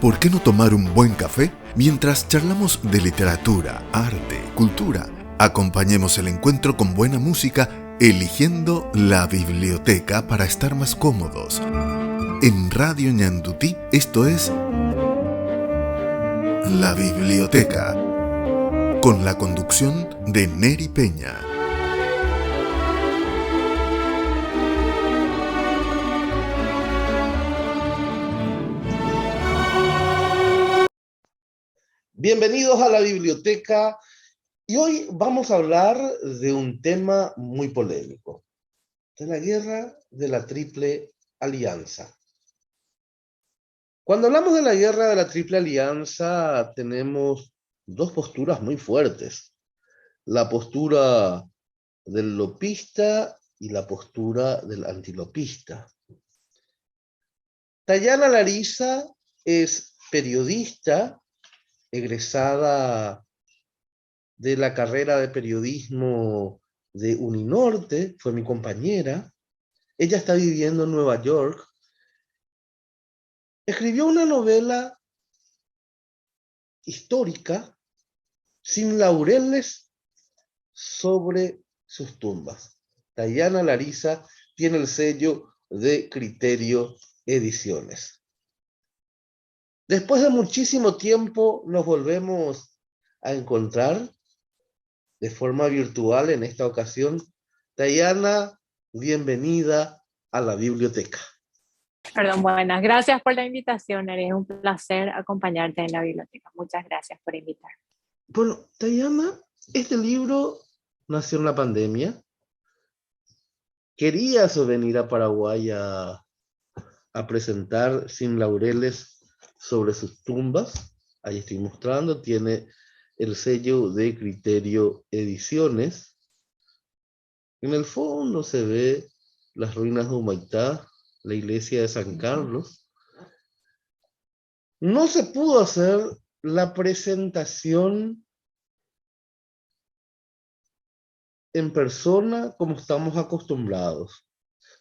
¿Por qué no tomar un buen café mientras charlamos de literatura, arte, cultura? Acompañemos el encuentro con buena música, eligiendo la biblioteca para estar más cómodos. En Radio Ñandutí, esto es La Biblioteca, con la conducción de Neri Peña. Bienvenidos a la biblioteca y hoy vamos a hablar de un tema muy polémico, de la guerra de la Triple Alianza. Cuando hablamos de la guerra de la Triple Alianza tenemos dos posturas muy fuertes, la postura del lopista y la postura del antilopista. Dayana Lariza es periodista egresada de la carrera de periodismo de Uninorte, fue mi compañera. Ella está viviendo en Nueva York. Escribió una novela histórica, Sin laureles sobre sus tumbas. Dayana Lariza tiene el sello de Criterio Ediciones. Después de muchísimo tiempo nos volvemos a encontrar de forma virtual en esta ocasión. Dayana, bienvenida a la biblioteca. Perdón, buenas. Gracias por la invitación, es un placer acompañarte en la biblioteca. Muchas gracias por invitar. Bueno, Dayana, este libro nació en la pandemia. Querías venir a Paraguay a presentar Sin laureles sobre sus tumbas. Ahí estoy mostrando, tiene el sello de Criterio Ediciones. En el fondo se ve las ruinas de Humaitá, la iglesia de San Carlos. No se pudo hacer la presentación en persona como estamos acostumbrados,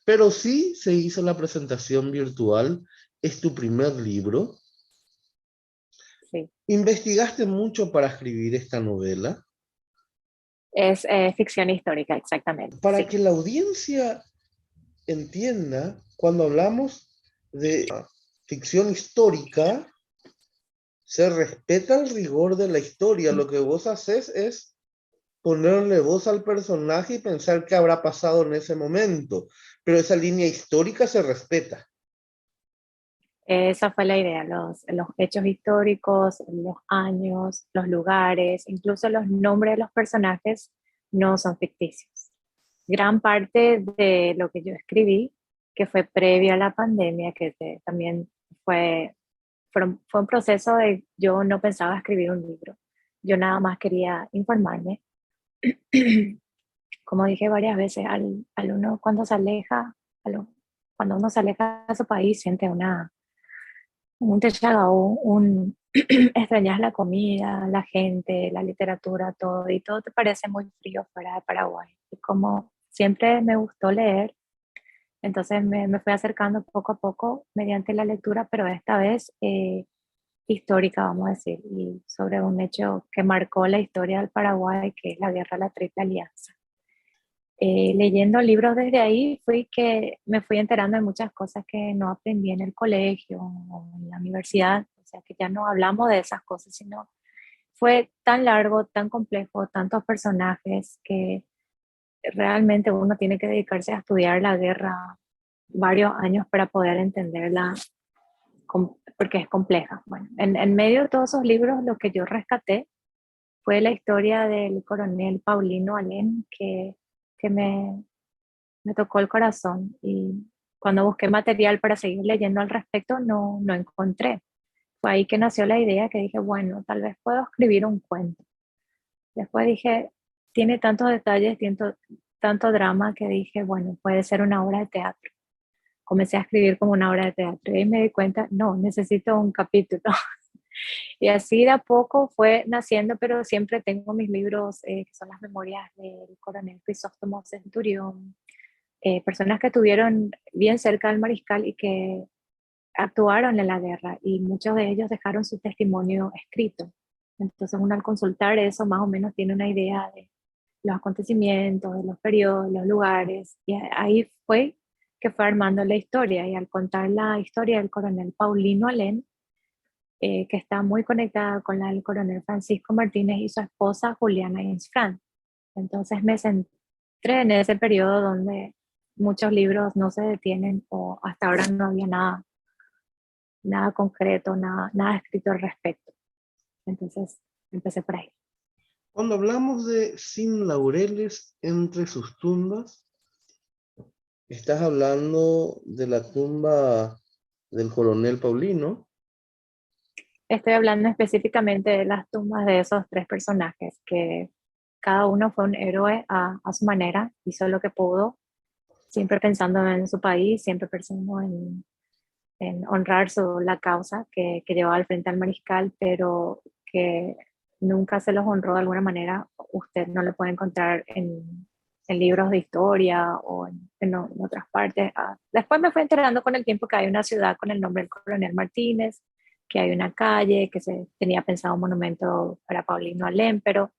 pero sí se hizo la presentación virtual. Es tu primer libro. Sí. ¿Investigaste mucho para escribir esta novela? Es ficción histórica, exactamente. Para que la audiencia entienda, cuando hablamos de ficción histórica, se respeta el rigor de la historia. Lo que vos haces es ponerle voz al personaje y pensar qué habrá pasado en ese momento. Pero esa línea histórica se respeta. Esa fue la idea, los hechos históricos, los años, los lugares, incluso los nombres de los personajes no son ficticios. Gran parte de lo que yo escribí, que fue previo a la pandemia, que también fue un proceso de yo no pensaba escribir un libro. Yo nada más quería informarme. Como dije varias veces, al uno cuando se aleja, cuando uno se aleja de su país, siente un déjà vu, extrañas la comida, la gente, la literatura, todo, y todo te parece muy frío fuera de Paraguay. Y como siempre me gustó leer, entonces me fui acercando poco a poco mediante la lectura, pero esta vez histórica, vamos a decir, y sobre un hecho que marcó la historia del Paraguay, que es la guerra de la Triple Alianza. Leyendo libros desde ahí fui que me fui enterando de muchas cosas que no aprendí en el colegio o en la universidad, o sea que ya no hablamos de esas cosas, sino fue tan largo, tan complejo, tantos personajes que realmente uno tiene que dedicarse a estudiar la guerra varios años para poder entenderla, porque es compleja. Bueno, en medio de todos esos libros lo que yo rescaté fue la historia del coronel Paulino Alén, que me tocó el corazón, y cuando busqué material para seguir leyendo al respecto no encontré. Fue ahí que nació la idea, que dije, bueno, tal vez puedo escribir un cuento. Después dije, tiene tantos detalles, tanto drama, que dije, bueno, puede ser una obra de teatro. Comencé a escribir como una obra de teatro y me di cuenta, no, necesito un capítulo. Y así de a poco fue naciendo, pero siempre tengo mis libros, que son las memorias del coronel Crisóstomo Centurión, personas que estuvieron bien cerca del mariscal y que actuaron en la guerra y muchos de ellos dejaron su testimonio escrito. Entonces uno al consultar eso más o menos tiene una idea de los acontecimientos, de los periodos, los lugares, y ahí fue que fue armando la historia. Y al contar la historia del coronel Paulino Alén, que está muy conectada con la del coronel Francisco Martínez y su esposa Juliana Insfrán. Entonces me centré en ese periodo donde muchos libros no se detienen o hasta ahora no había nada concreto, nada escrito al respecto. Entonces empecé por ahí. Cuando hablamos de sin laureles entre sus tumbas, estás hablando de la tumba del coronel Paulino. Estoy hablando específicamente de las tumbas de esos tres personajes, que cada uno fue un héroe a su manera, hizo lo que pudo, siempre pensando en su país, siempre pensando en honrar la causa que llevaba al frente al mariscal, pero que nunca se los honró de alguna manera. Usted no lo puede encontrar en libros de historia o en otras partes. Después me fui enterando con el tiempo que hay una ciudad con el nombre del coronel Martínez, que hay una calle, que se tenía pensado un monumento para Paulino Alén, pero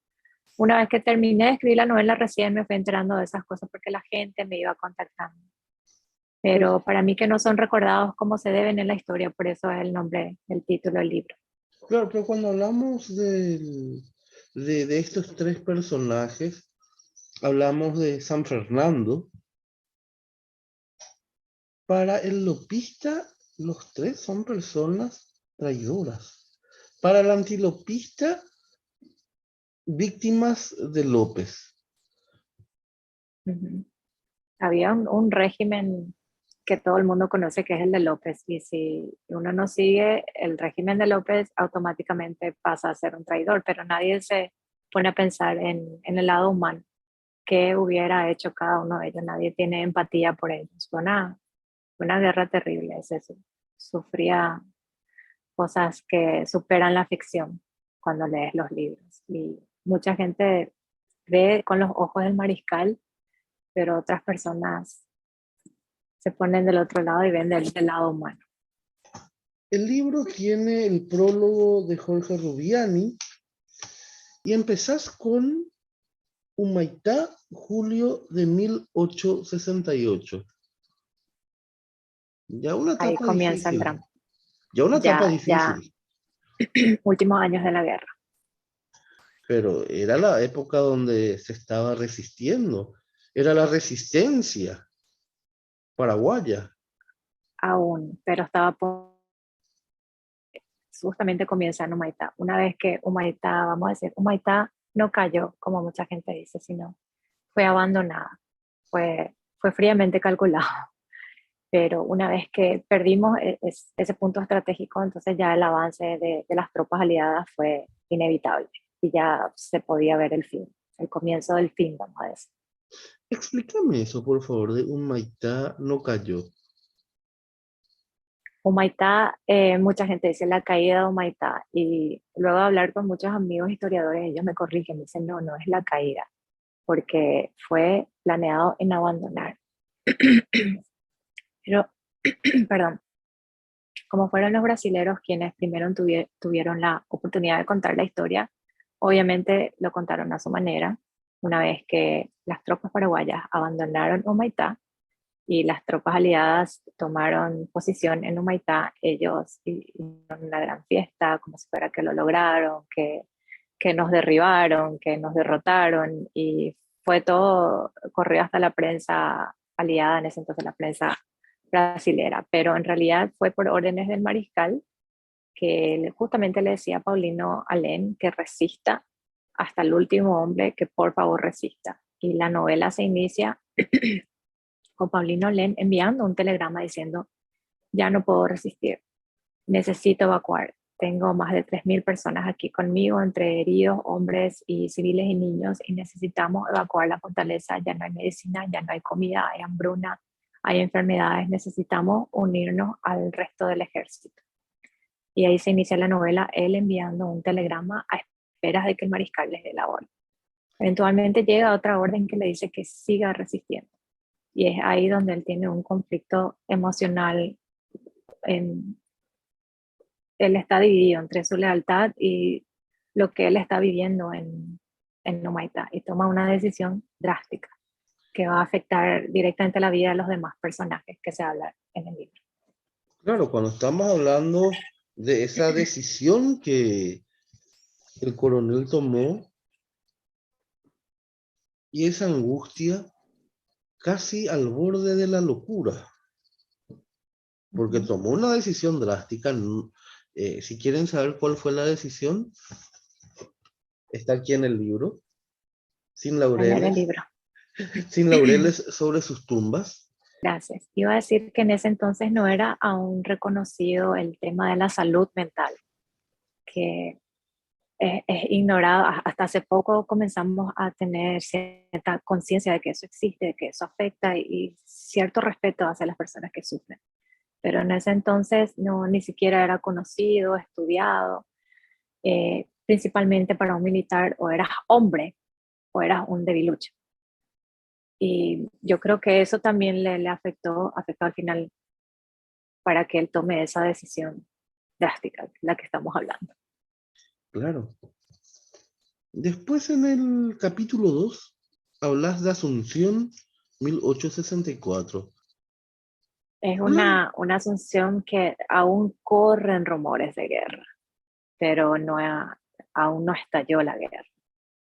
una vez que terminé de escribir la novela recién me fui enterando de esas cosas porque la gente me iba contactando. Pero para mí que no son recordados como se deben en la historia, por eso es el nombre del título del libro. Claro, pero cuando hablamos de estos tres personajes, hablamos de San Fernando. Para el lopista, los tres son personas traidoras. Para el antilopista, víctimas de López. Uh-huh. Había un régimen que todo el mundo conoce que es el de López, y si uno no sigue el régimen de López, automáticamente pasa a ser un traidor, pero nadie se pone a pensar en el lado humano, qué hubiera hecho cada uno de ellos, nadie tiene empatía por ellos. Fue una guerra terrible, es eso. Sufría cosas que superan la ficción cuando lees los libros, y mucha gente ve con los ojos del mariscal, pero otras personas se ponen del otro lado y ven del lado humano. El libro tiene el prólogo de Jorge Rubiani y empezás con Humaitá, julio de 1868. Ya una Ahí etapa comienza el difícil. drama. Ya una etapa Ya, difícil. últimos años de la guerra. Pero era la época donde se estaba resistiendo. Era la resistencia paraguaya. Aún, pero justamente comienza en Humaitá. Una vez que Humaitá, vamos a decir, Humaitá no cayó, como mucha gente dice, sino fue abandonada, fue fríamente calculado. Pero una vez que perdimos ese punto estratégico, entonces ya el avance de las tropas aliadas fue inevitable y ya se podía ver el fin, el comienzo del fin, vamos a decir. Explícame eso, por favor, de Humaitá no cayó. Humaitá, mucha gente dice la caída de Humaitá, y luego de hablar con muchos amigos historiadores, ellos me corrigen, me dicen no es la caída, porque fue planeado en abandonar. Pero, perdón, como fueron los brasileros quienes primero tuvieron la oportunidad de contar la historia, obviamente lo contaron a su manera. Una vez que las tropas paraguayas abandonaron Humaitá y las tropas aliadas tomaron posición en Humaitá, ellos hicieron una gran fiesta, como si fuera que lo lograron, que nos derribaron, que nos derrotaron, y fue todo, corrió hasta la prensa aliada, en ese entonces la prensa brasilera, pero en realidad fue por órdenes del mariscal, que justamente le decía a Paulino Alén que resista hasta el último hombre, que por favor resista. Y la novela se inicia con Paulino Alén enviando un telegrama diciendo: ya no puedo resistir, necesito evacuar. Tengo más de 3.000 personas aquí conmigo, entre heridos, hombres y civiles y niños, y necesitamos evacuar la fortaleza. Ya no hay medicina, ya no hay comida, hay hambruna, hay enfermedades. Necesitamos unirnos al resto del ejército. Y ahí se inicia la novela, él enviando un telegrama a esperas de que el mariscal les dé la orden. Eventualmente llega otra orden que le dice que siga resistiendo. Y es ahí donde él tiene un conflicto emocional él está dividido entre su lealtad y lo que él está viviendo en Humaitá, y toma una decisión drástica que va a afectar directamente la vida de los demás personajes que se hablan en el libro. Claro, cuando estamos hablando de esa decisión que el coronel tomó y esa angustia casi al borde de la locura, porque tomó una decisión drástica. Si quieren saber cuál fue la decisión, está aquí en el libro, sin Hablar el laureles, libro. sin laureles sobre sus tumbas. Gracias. Iba a decir que en ese entonces no era aún reconocido el tema de la salud mental, que es ignorado. Hasta hace poco comenzamos a tener cierta conciencia de que eso existe, de que eso afecta y cierto respeto hacia las personas que sufren. Pero en ese entonces no, ni siquiera era conocido, estudiado, principalmente para un militar o eras hombre o eras un debilucho. Y yo creo que eso también le afectó al final para que él tome esa decisión drástica, la que estamos hablando. Claro. Después en el capítulo 2 hablas de Asunción 1864. Es una asunción que aún corren rumores de guerra, pero aún no estalló la guerra.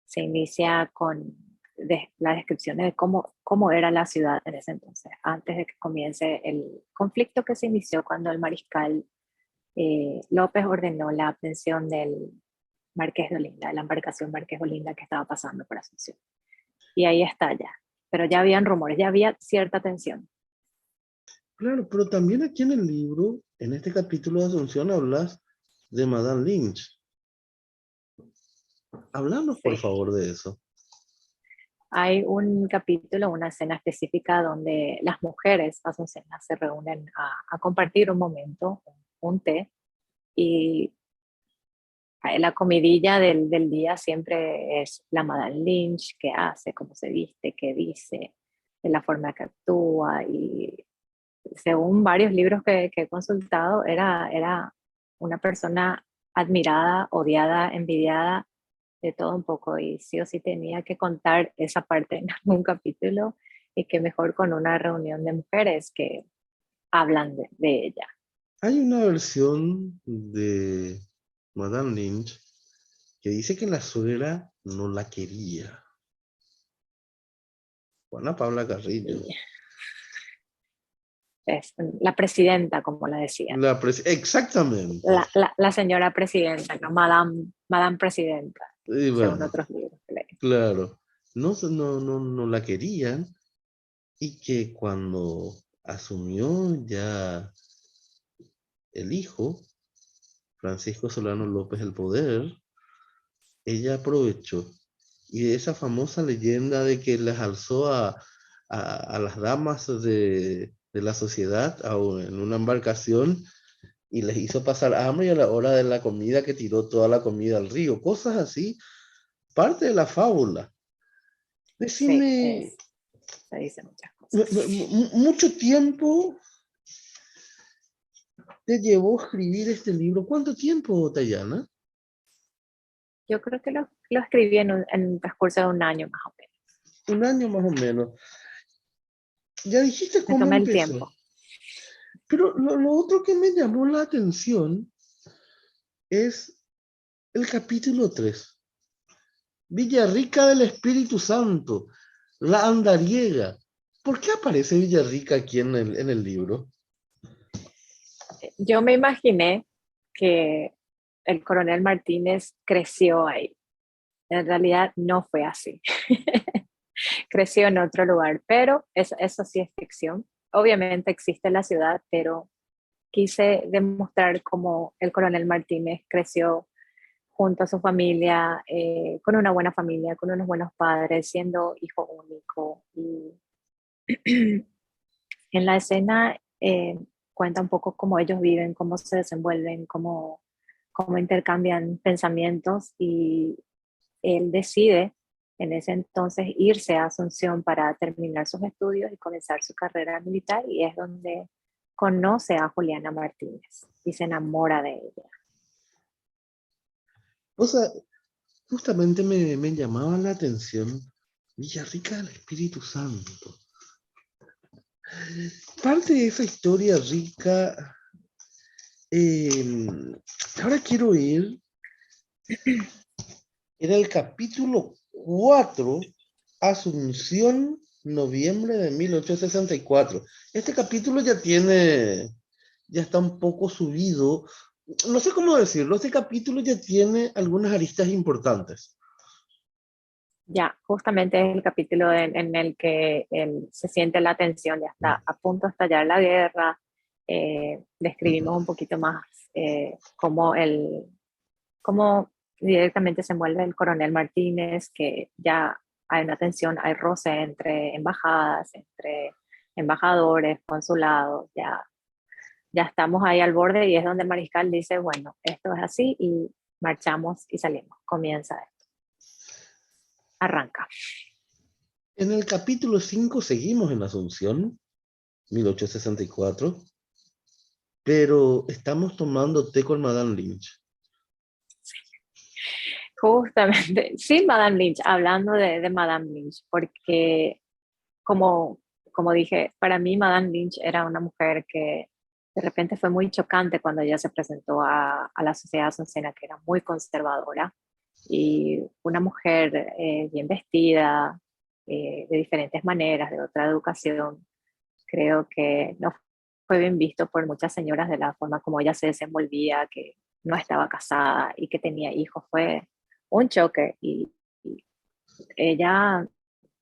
Se inicia con las descripciones de cómo era la ciudad en ese entonces, antes de que comience el conflicto que se inició cuando el mariscal López ordenó la aprehensión del Marqués de Olinda, de la embarcación Marqués de Olinda que estaba pasando por Asunción. Y ahí estalla. Pero ya habían rumores, ya había cierta tensión. Claro, pero también aquí en el libro, en este capítulo de Asunción, hablas de Madame Lynch. Háblanos, por Sí. favor, de eso. Hay un capítulo, una escena específica donde las mujeres asuncionas se reúnen a compartir un momento, un té, y la comidilla del día siempre es la Madame Lynch, qué hace, cómo se viste, qué dice, de la forma que actúa, y según varios libros que he consultado, era una persona admirada, odiada, envidiada, de todo un poco, y sí o sí tenía que contar esa parte en algún capítulo, y que mejor con una reunión de mujeres que hablan de ella. Hay una versión de Madame Lynch que dice que la suegra no la quería. Juana Paula Carrillo. Es la presidenta, como la decían. Exactamente. La señora presidenta, no Madame Presidenta, Y según bueno, otros libros que leí. claro. No la querían, y que cuando asumió ya el hijo, Francisco Solano López, el poder, ella aprovechó. Y de esa famosa leyenda de que les alzó a las damas de la sociedad en una embarcación y les hizo pasar hambre, y a la hora de la comida que tiró toda la comida al río. Cosas así, parte de la fábula. Decime, Sí, se dice muchas cosas. mucho tiempo te llevó escribir este libro. ¿Cuánto tiempo, Tayana? Yo creo que lo escribí en un transcurso de un año más o menos. Un año más o menos. Ya dijiste Me cómo tomé el empezó. tiempo. Pero lo otro que me llamó la atención es el capítulo 3. Villarrica del Espíritu Santo, la andariega. ¿Por qué aparece Villarrica aquí en el libro? Yo me imaginé que el coronel Martínez creció ahí. En realidad no fue así. Creció en otro lugar, pero eso sí es ficción. Obviamente existe la ciudad, pero quise demostrar cómo el coronel Martínez creció junto a su familia, con una buena familia, con unos buenos padres, siendo hijo único. Y en la escena cuenta un poco cómo ellos viven, cómo se desenvuelven, cómo intercambian pensamientos, y él decide en ese entonces irse a Asunción para terminar sus estudios y comenzar su carrera militar, y es donde conoce a Juliana Martínez y se enamora de ella. O sea, justamente me llamaba la atención Villarrica del Espíritu Santo. Parte de esa historia rica, ahora quiero ir, era el capítulo 4, Asunción, noviembre de 1864. Este capítulo ya está un poco subido, no sé cómo decirlo, este capítulo ya tiene algunas aristas importantes. Ya, justamente es el capítulo en el que se siente la tensión, ya está a punto de estallar la guerra. Describimos un poquito más cómo directamente se envuelve el coronel Martínez, que ya hay una tensión, hay roce entre embajadas, entre embajadores, consulados, ya estamos ahí al borde y es donde el mariscal dice, bueno, esto es así y marchamos y salimos, comienza esto. Arranca. En el capítulo 5 seguimos en Asunción, 1864, pero estamos tomando té con Madame Lynch. Justamente, sí, Madame Lynch, hablando de Madame Lynch, porque como dije, para mí Madame Lynch era una mujer que de repente fue muy chocante cuando ella se presentó a la sociedad asuncena, que era muy conservadora, y una mujer bien vestida, de diferentes maneras, de otra educación. Creo que no fue bien visto por muchas señoras de la forma como ella se desenvolvía, que no estaba casada y que tenía hijos. Fue un choque y ella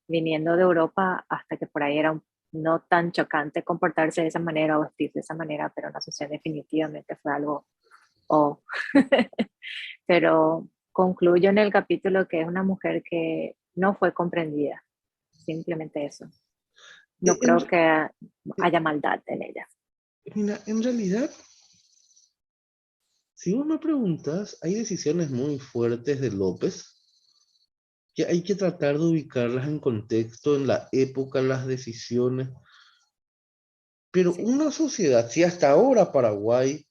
viniendo de Europa hasta que por ahí era no tan chocante comportarse de esa manera o vestirse de esa manera, pero en Asunción definitivamente fue algo, oh. Pero concluyo en el capítulo que es una mujer que no fue comprendida, simplemente eso. No En, creo que haya maldad en ella. mira, en realidad, si vos me preguntas, hay decisiones muy fuertes de López que hay que tratar de ubicarlas en contexto, en la época, las decisiones. Pero Sí. una sociedad, si hasta ahora Paraguay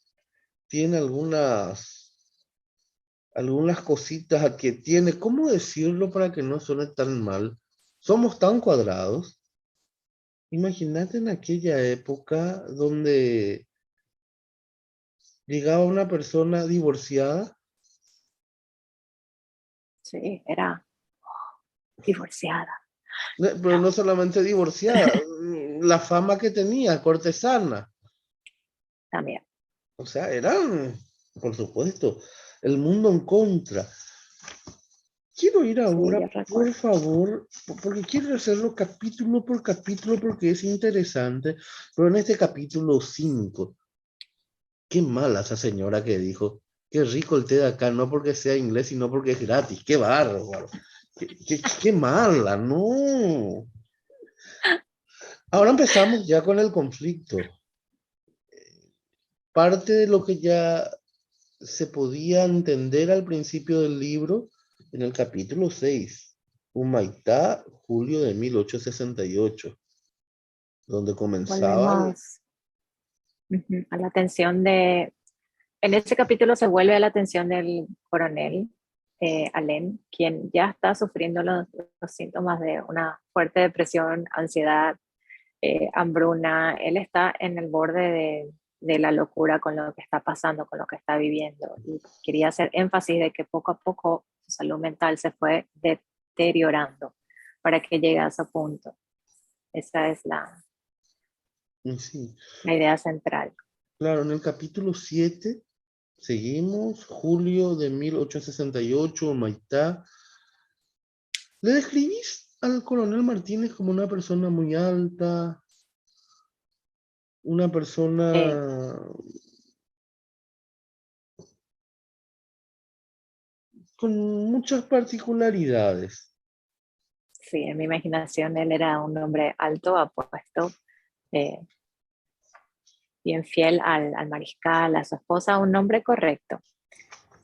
tiene algunas cositas que tiene, ¿cómo decirlo para que no suene tan mal? Somos tan cuadrados. Imagínate en aquella época donde llegaba una persona divorciada. Sí, era divorciada. Pero no solamente divorciada, la fama que tenía, cortesana. También. O sea, eran, por supuesto, el mundo en contra. Quiero ir Sí, ahora, yo por recuerdo. favor, porque quiero hacerlo capítulo por capítulo porque es interesante, pero en este capítulo 5, qué mala esa señora que dijo, qué rico el té de acá, no porque sea inglés, sino porque es gratis, qué bárbaro, qué mala, no. Ahora empezamos ya con el conflicto. Parte de lo que ya se podía entender al principio del libro, en el capítulo 6, Humaitá, julio de 1868, donde comenzaba. Volvemos a la atención de... En este capítulo se vuelve a la atención del coronel Alén, quien ya está sufriendo los síntomas de una fuerte depresión, ansiedad, hambruna. Él está en el borde de la locura con lo que está pasando, con lo que está viviendo. Y quería hacer énfasis de que poco a poco su salud mental se fue deteriorando para que llegue a ese punto. Esa es Sí, la idea central. claro, en el capítulo 7 seguimos, julio de 1868, Humaitá. ¿Le describís al coronel Martínez como una persona muy alta, una persona Eh, con muchas particularidades? sí, en mi imaginación él era un hombre alto, apuesto, eh, bien fiel al mariscal, a su esposa, un hombre correcto.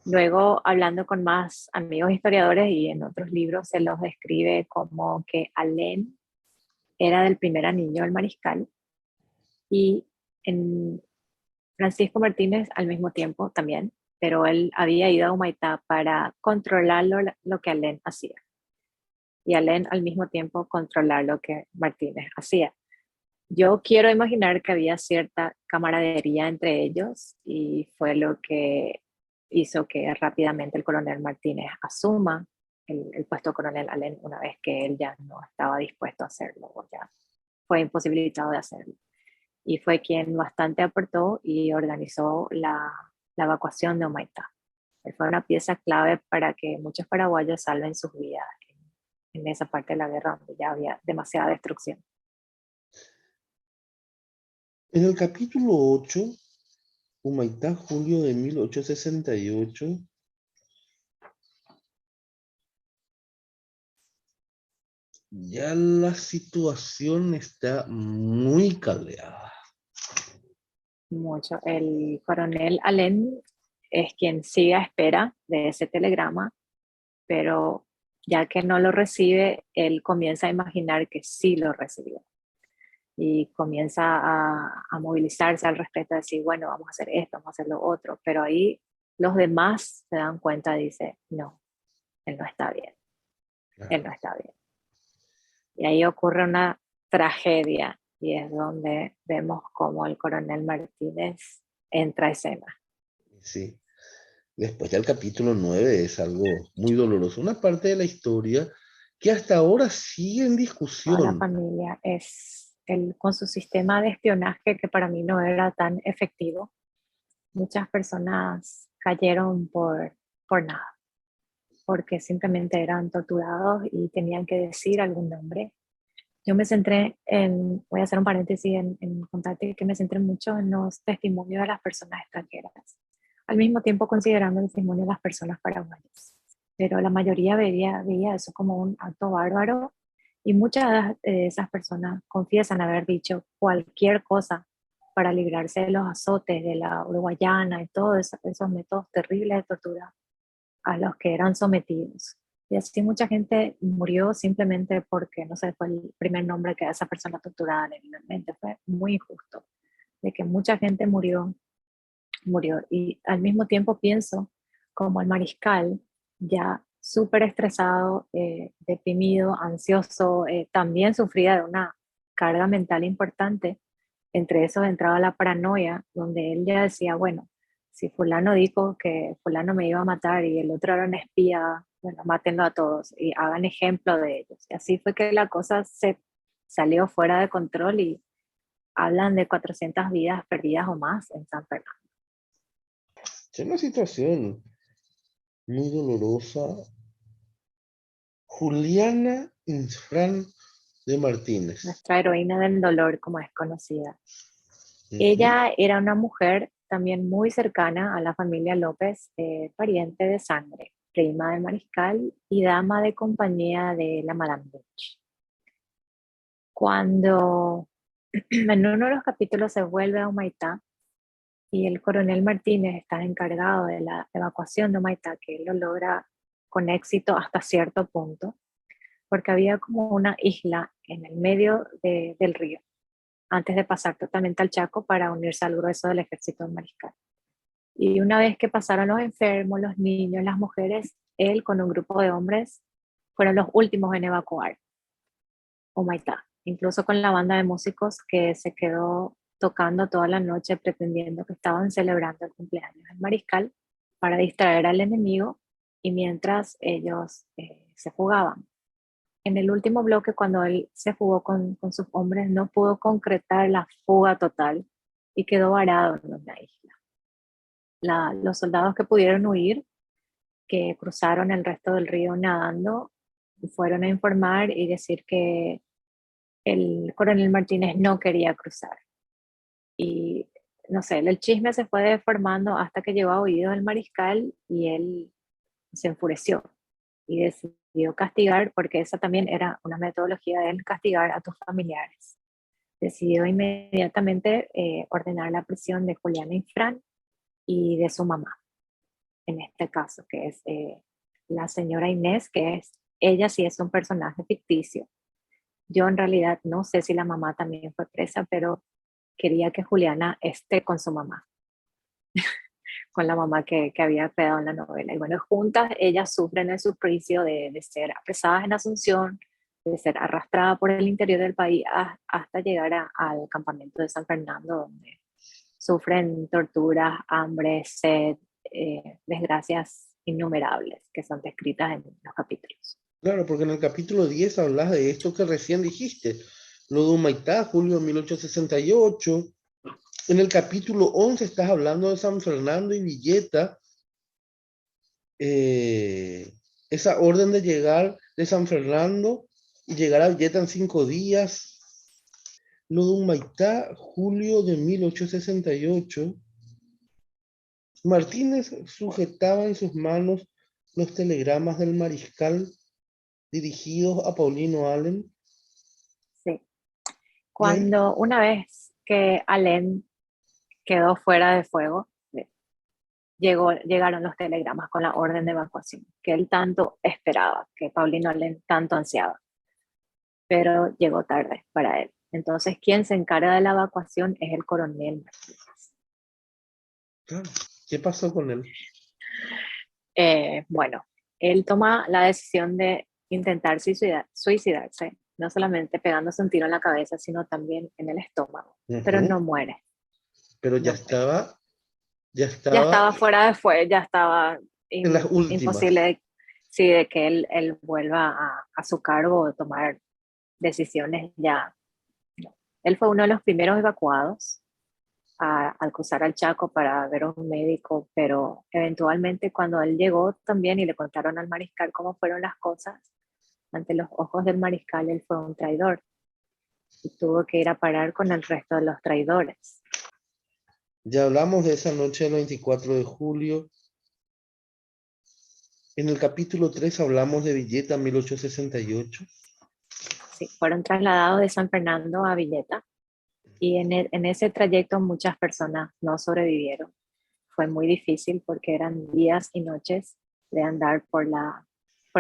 Luego, hablando con más amigos historiadores y en otros libros, se los describe como que Alén era del primer anillo del mariscal y en Francisco Martínez al mismo tiempo también, pero él había ido a Humaitá para controlar lo que Alén hacía. Y Alén al mismo tiempo controlar lo que Martínez hacía. Yo quiero imaginar que había cierta camaradería entre ellos y fue lo que hizo que rápidamente el coronel Martínez asuma el puesto de coronel Alén una vez que él ya no estaba dispuesto a hacerlo o ya fue imposibilitado de hacerlo. Y fue quien bastante aportó y organizó la evacuación de Humaitá. Él fue una pieza clave para que muchos paraguayos salven sus vidas en esa parte de la guerra donde ya había demasiada destrucción. En el capítulo 8, Humaitá, julio de 1868, ya la situación está muy caldeada. Mucho. El coronel Alén es quien sigue a espera de ese telegrama, pero ya que no lo recibe, él comienza a imaginar que sí lo recibió. Y comienza a movilizarse al respecto, a decir, bueno, vamos a hacer esto, vamos a hacer lo otro. Pero ahí los demás se dan cuenta, dice, no, él no está bien, él no está bien. Y ahí ocurre una tragedia y es donde vemos cómo el coronel Martínez entra a escena. Sí. Después ya el capítulo 9 es algo muy doloroso. Una parte de la historia que hasta ahora sigue en Toda la discusión. familia es con su sistema de espionaje que para mí no era tan efectivo. Muchas personas cayeron por nada, porque simplemente eran torturados y tenían que decir algún nombre. Yo me centré voy a hacer un paréntesis en contarte que me centré mucho en los testimonios de las personas extranjeras, al mismo tiempo considerando el testimonio de las personas paraguayas. Pero la mayoría veía eso como un acto bárbaro y muchas de esas personas confiesan haber dicho cualquier cosa para librarse de los azotes de la uruguayana y todos esos métodos terribles de tortura a los que eran sometidos. Y así mucha gente murió simplemente porque, no sé, fue el primer nombre que a esa persona torturada le vino en mente. Fue muy injusto de que mucha gente murió. Y al mismo tiempo pienso como el mariscal, ya súper estresado, deprimido, ansioso, también sufría de una carga mental importante. Entre esos entraba la paranoia, donde él ya decía, bueno, si fulano dijo que fulano me iba a matar y el otro era un espía, bueno, mátenlo a todos y hagan ejemplo de ellos. Y así fue que la cosa se salió fuera de control y hablan de 400 vidas perdidas o más en San Fernando. Es una situación muy dolorosa. Juliana Infran de Martínez. Nuestra heroína del dolor, como es conocida. Ujú. Ella era una mujer también muy cercana a la familia López, pariente de sangre, prima del mariscal y dama de compañía de la Madame Lynch. Cuando en uno de los capítulos se vuelve a Humaitá y el coronel Martínez está encargado de la evacuación de Humaitá, que él lo logra con éxito hasta cierto punto, porque había como una isla en el medio del río, antes de pasar totalmente al Chaco para unirse al grueso del ejército del mariscal. Y una vez que pasaron los enfermos, los niños, las mujeres, él con un grupo de hombres fueron los últimos en evacuar Humaitá, incluso con la banda de músicos que se quedó tocando toda la noche pretendiendo que estaban celebrando el cumpleaños del mariscal para distraer al enemigo y mientras ellos se fugaban. En el último bloque, cuando él se fugó con sus hombres, no pudo concretar la fuga total y quedó varado en una isla. Los soldados que pudieron huir, que cruzaron el resto del río nadando, fueron a informar y decir que el coronel Martínez no quería cruzar. Y no sé, el chisme se fue deformando hasta que llegó a oídos del mariscal y él se enfureció y decidió castigar, porque esa también era una metodología de él, castigar a tus familiares. Decidió inmediatamente ordenar la prisión de Juliana Infran y de su mamá, en este caso, que es la señora Inés, que ella sí es un personaje ficticio. Yo en realidad no sé si la mamá también fue presa, pero quería que Juliana esté con su mamá, con la mamá que había creado en la novela. Y bueno, juntas ellas sufren el suplicio de ser apresadas en Asunción, de ser arrastradas por el interior del país hasta llegar al campamento de San Fernando, donde sufren torturas, hambre, sed, desgracias innumerables que son descritas en los capítulos. Claro, porque en el capítulo 10 hablas de esto que recién dijiste, lo de Humaitá, julio de 1868. En el capítulo 11 estás hablando de San Fernando y Villeta, esa orden de llegar de San Fernando y llegar a Villeta en 5 días. Lo de Humaitá, julio de 1868. Martínez sujetaba en sus manos los telegramas del mariscal dirigidos a Paulino Allen. Sí. Cuando una vez que Allen quedó fuera de fuego, llegaron los telegramas con la orden de evacuación, que él tanto esperaba, que Paulino Allen tanto ansiaba, pero llegó tarde para él. Entonces, quien se encarga de la evacuación es el coronel Martínez. Claro. ¿Qué pasó con él? Bueno, él toma la decisión de intentar suicidarse, no solamente pegándose un tiro en la cabeza, sino también en el estómago, pero no muere. Pero no muere. Ya Ya estaba fuera de fuego, ya estaba en las últimas. imposible de que él vuelva a su cargo o tomar decisiones ya. No. Él fue uno de los primeros evacuados al cruzar al Chaco para ver a un médico, pero eventualmente cuando él llegó también y le contaron al mariscal cómo fueron las cosas, ante los ojos del mariscal él fue un traidor y tuvo que ir a parar con el resto de los traidores. Ya hablamos de esa noche del 24 de julio. En el capítulo 3 hablamos de Villeta 1868. Sí, fueron trasladados de San Fernando a Villeta y en ese trayecto muchas personas no sobrevivieron. Fue muy difícil porque eran días y noches de andar por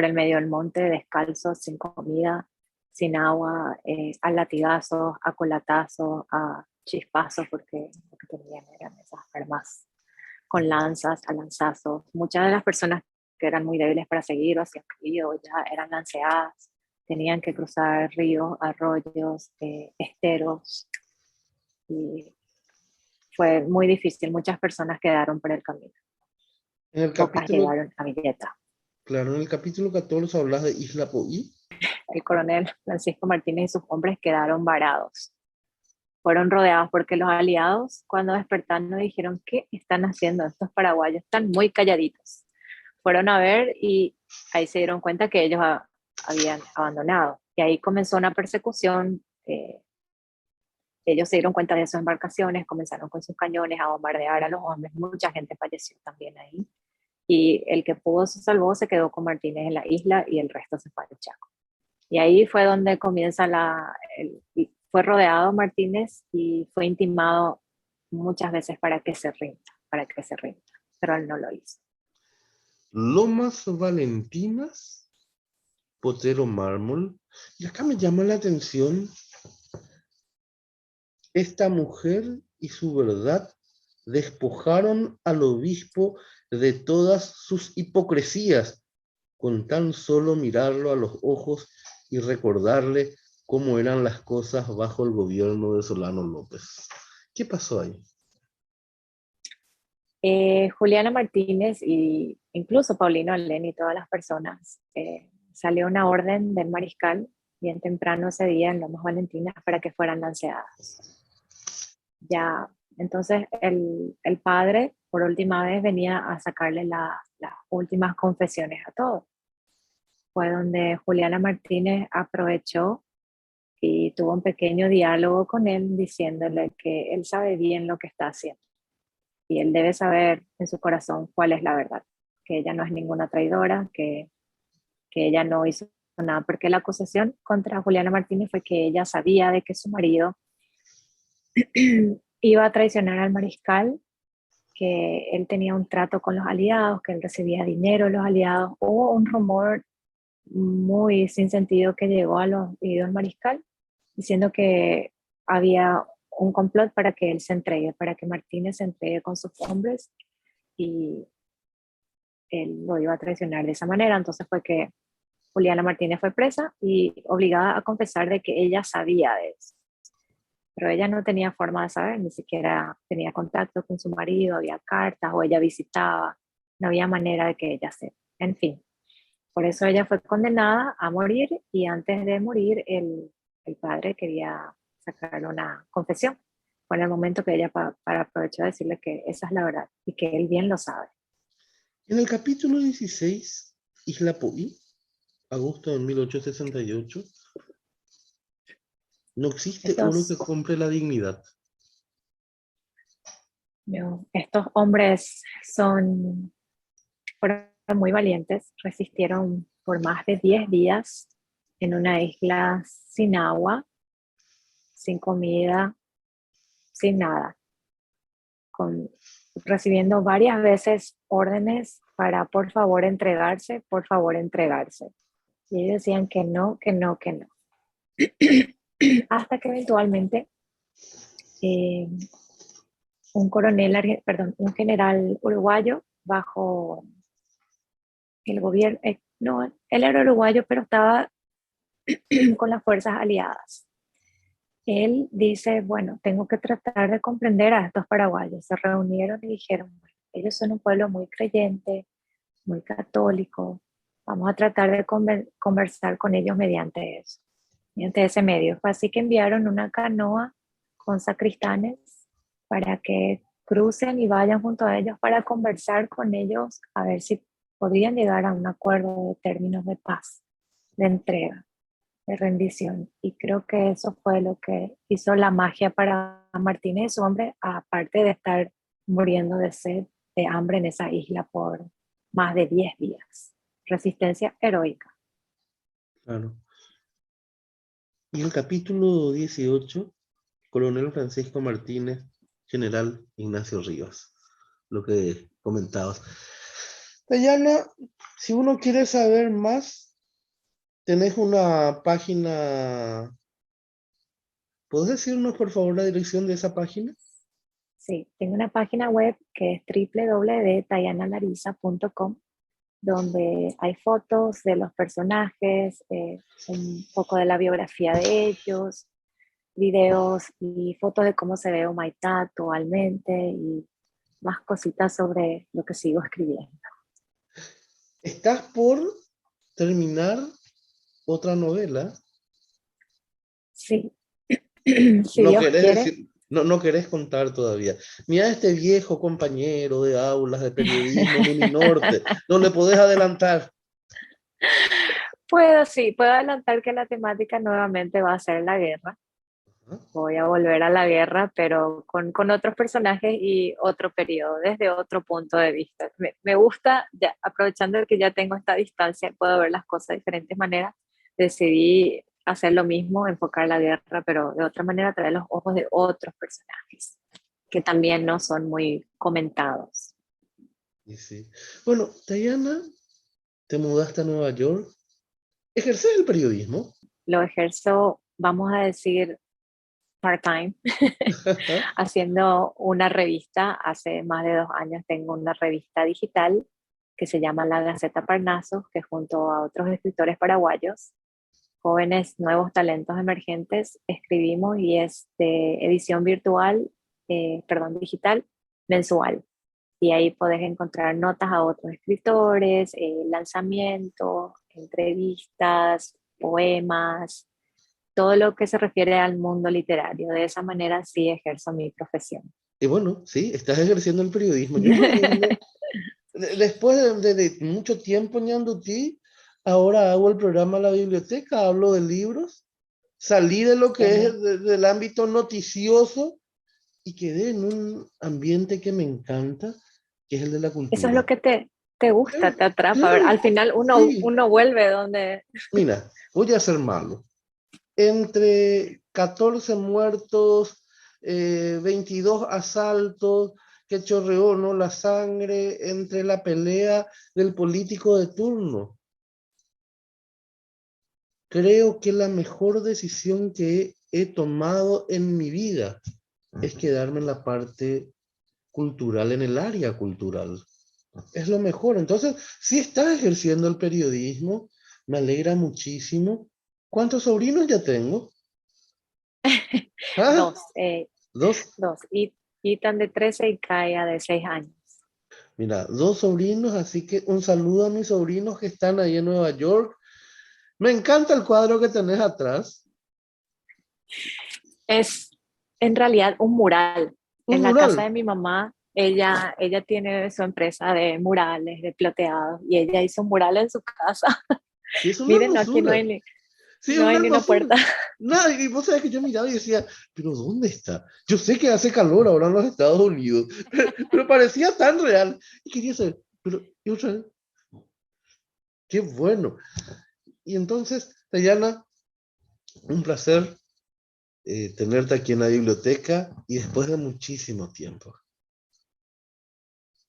el medio del monte descalzos, sin comida, sin agua, a latigazos, a colatazos, a chispazos, porque lo que tenían eran esas armas con lanzas, a lanzazos. Muchas de las personas que eran muy débiles para seguir o hacían río ya eran lanceadas, tenían que cruzar ríos, arroyos, esteros, y fue muy difícil. Muchas personas quedaron por el camino. En el Pocas capítulo, llegaron a Villeta. claro, en el capítulo 14 hablas de Isla Poí. El coronel Francisco Martínez y sus hombres quedaron varados. Fueron rodeados porque los aliados, cuando despertaron, dijeron: ¿qué están haciendo estos paraguayos? Están muy calladitos. Fueron a ver y ahí se dieron cuenta que ellos habían abandonado. Y ahí comenzó una persecución. Ellos se dieron cuenta de sus embarcaciones, comenzaron con sus cañones a bombardear a los hombres. Mucha gente falleció también ahí. Y el que pudo se salvó, se quedó con Martínez en la isla y el resto se fue al Chaco. Y ahí fue donde comienza fue rodeado Martínez y fue intimado muchas veces para que se rinda, pero él no lo hizo. Lomas Valentinas, Potero Mármol. Y acá me llama la atención esta mujer y su verdad despojaron al obispo de todas sus hipocresías, con tan solo mirarlo a los ojos y recordarle cómo eran las cosas bajo el gobierno de Solano López. ¿Qué pasó ahí? Juliana Martínez e incluso Paulino Allen y todas las personas, salió una orden del mariscal bien temprano ese día en Lomas Valentinas para que fueran lanceadas. Ya, entonces el padre por última vez venía a sacarle las últimas confesiones a todos. Fue donde Juliana Martínez aprovechó y tuvo un pequeño diálogo con él diciéndole que él sabe bien lo que está haciendo y él debe saber en su corazón cuál es la verdad, que ella no es ninguna traidora, que ella no hizo nada, porque la acusación contra Juliana Martínez fue que ella sabía de que su marido iba a traicionar al mariscal, que él tenía un trato con los aliados, que él recibía dinero de los aliados. Hubo un rumor muy sin sentido que llegó a los oídos del mariscal, diciendo que había un complot para que él se entregue, para que Martínez se entregue con sus hombres y él lo iba a traicionar de esa manera. Entonces fue que Juliana Martínez fue presa y obligada a confesar de que ella sabía de eso. Pero ella no tenía forma de saber, ni siquiera tenía contacto con su marido, había cartas o ella visitaba, no había manera de que ella sepa. En fin, por eso ella fue condenada a morir y antes de morir el padre quería sacarle una confesión. Fue en el momento que ella para aprovechar de decirle que esa es la verdad y que él bien lo sabe. En el capítulo 16, Isla Poí, agosto de 1868, no existe oro que compre la dignidad. Estos hombres fueron muy valientes, resistieron por más de 10 días en una isla sin agua, sin comida, sin nada, recibiendo varias veces órdenes para por favor entregarse, por favor entregarse. Y ellos decían que no, que no, que no. Hasta que eventualmente un general uruguayo bajo el gobierno, no, él era uruguayo, pero estaba con las fuerzas aliadas. Él dice, bueno, tengo que tratar de comprender a estos paraguayos. Se reunieron y dijeron, bueno, ellos son un pueblo muy creyente, muy católico, vamos a tratar de conversar con ellos mediante eso, mediante ese medio. Fue así que enviaron una canoa con sacristanes para que crucen y vayan junto a ellos para conversar con ellos a ver si podrían llegar a un acuerdo de términos de paz, de entrega, de rendición. Y creo que eso fue lo que hizo la magia para Martínez y su hombre, aparte de estar muriendo de sed, de hambre en esa isla por más de 10 días. Resistencia heroica. Claro. Y el capítulo 18, Coronel Francisco Martínez, General Ignacio Rivas, lo que comentabas. Dayana, si uno quiere saber más, tenés una página. ¿Puedes decirnos, por favor, la dirección de esa página? Sí, tengo una página web que es www.dayanalariza.com, donde hay fotos de los personajes, un poco de la biografía de ellos, videos y fotos de cómo se ve Humaitá actualmente y más cositas sobre lo que sigo escribiendo. Estás por terminar otra novela. Sí. Si no Dios querés quiere. decir, no querés contar todavía. Mira este viejo compañero de aulas de periodismo en Uninorte. No le podés adelantar. Puedo adelantar que la temática nuevamente va a ser la guerra. Voy a volver a la guerra, pero con otros personajes y otro periodo, desde otro punto de vista. Me gusta, ya, aprovechando que ya tengo esta distancia, puedo ver las cosas de diferentes maneras, decidí hacer lo mismo, enfocar la guerra, pero de otra manera traer los ojos de otros personajes, que también no son muy comentados. Sí. Bueno, Dayana, te mudaste a Nueva York. ¿Ejerces el periodismo? Lo ejerzo, vamos a decir, part-time, haciendo una revista. Hace más de 2 años tengo una revista digital que se llama La Gaceta Parnaso, que junto a otros escritores paraguayos, jóvenes, nuevos talentos emergentes, escribimos y es de edición digital, mensual. Y ahí podés encontrar notas a otros escritores, lanzamientos, entrevistas, poemas, todo lo que se refiere al mundo literario. De esa manera sí ejerzo mi profesión. Y bueno, sí, estás ejerciendo el periodismo. Yo después de mucho tiempo ñandutí, ahora hago el programa La Biblioteca, hablo de libros, salí de lo que es del ámbito noticioso y quedé en un ambiente que me encanta, que es el de la cultura. Eso es lo que te gusta, te atrapa. A ver, al final uno vuelve donde... Mira, voy a ser malo. Entre 14 muertos, 22 asaltos, que chorreó, ¿no?, la sangre, entre la pelea del político de turno. Creo que la mejor decisión que he tomado en mi vida es quedarme en la parte cultural, en el área cultural. Es lo mejor. Entonces, si estás ejerciendo el periodismo, me alegra muchísimo. ¿Cuántos sobrinos ya tengo? ¿Ah? Dos, Dos. dos. Y Ethan de 13 y Kaya de 6 años. Mira, dos sobrinos, así que un saludo a mis sobrinos que están ahí en Nueva York. Me encanta el cuadro que tenés atrás. Es en realidad un mural. Un En la mural. casa de mi mamá, ella tiene su empresa de murales, de plateados, y ella hizo un mural en su casa. Sí, es una Miren, aquí hermosura. Sí, es no hay una ni una hermosura. puerta. Nada, y vos sabés que yo miraba y decía, pero ¿dónde está? Yo sé que hace calor ahora en los Estados Unidos, pero parecía tan real. Y quería saber, pero, ¿y otra vez? Qué bueno. Y entonces, Dayana, un placer tenerte aquí en la biblioteca y después de muchísimo tiempo.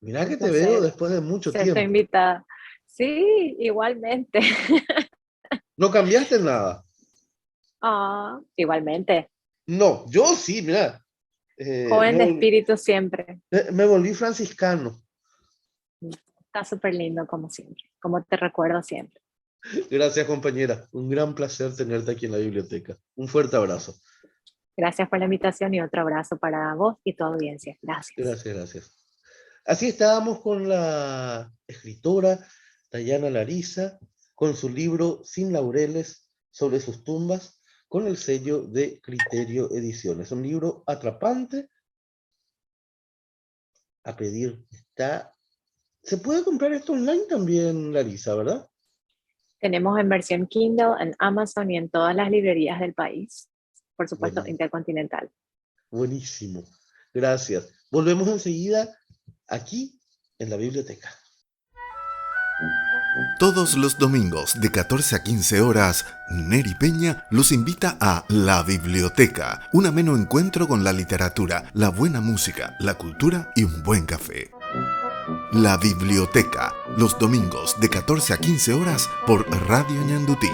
Mirá Un que te veo placer después de mucho ser tu tiempo. invitada. Sí, igualmente. No cambiaste nada. Ah, igualmente. No, yo sí, mira. Joven de espíritu siempre. Me volví franciscano. Está súper lindo como siempre, como te recuerdo siempre. Gracias, compañera. Un gran placer tenerte aquí en la biblioteca. Un fuerte abrazo. Gracias por la invitación y otro abrazo para vos y tu audiencia. Gracias. Gracias, gracias. Así estábamos con la escritora Dayana Lariza, con su libro Sin laureles sobre sus tumbas, con el sello de Criterio Ediciones. Un libro atrapante, a pedir. Se puede comprar esto online también, Larisa, ¿verdad? Tenemos en versión Kindle, en Amazon y en todas las librerías del país. Por supuesto, Intercontinental. Buenísimo. Gracias. Volvemos enseguida aquí en la biblioteca. Todos los domingos de 14 a 15 horas, Neri Peña los invita a La Biblioteca, un ameno encuentro con la literatura, la buena música, la cultura y un buen café. La Biblioteca, los domingos de 14 a 15 horas por Radio Ñandutí.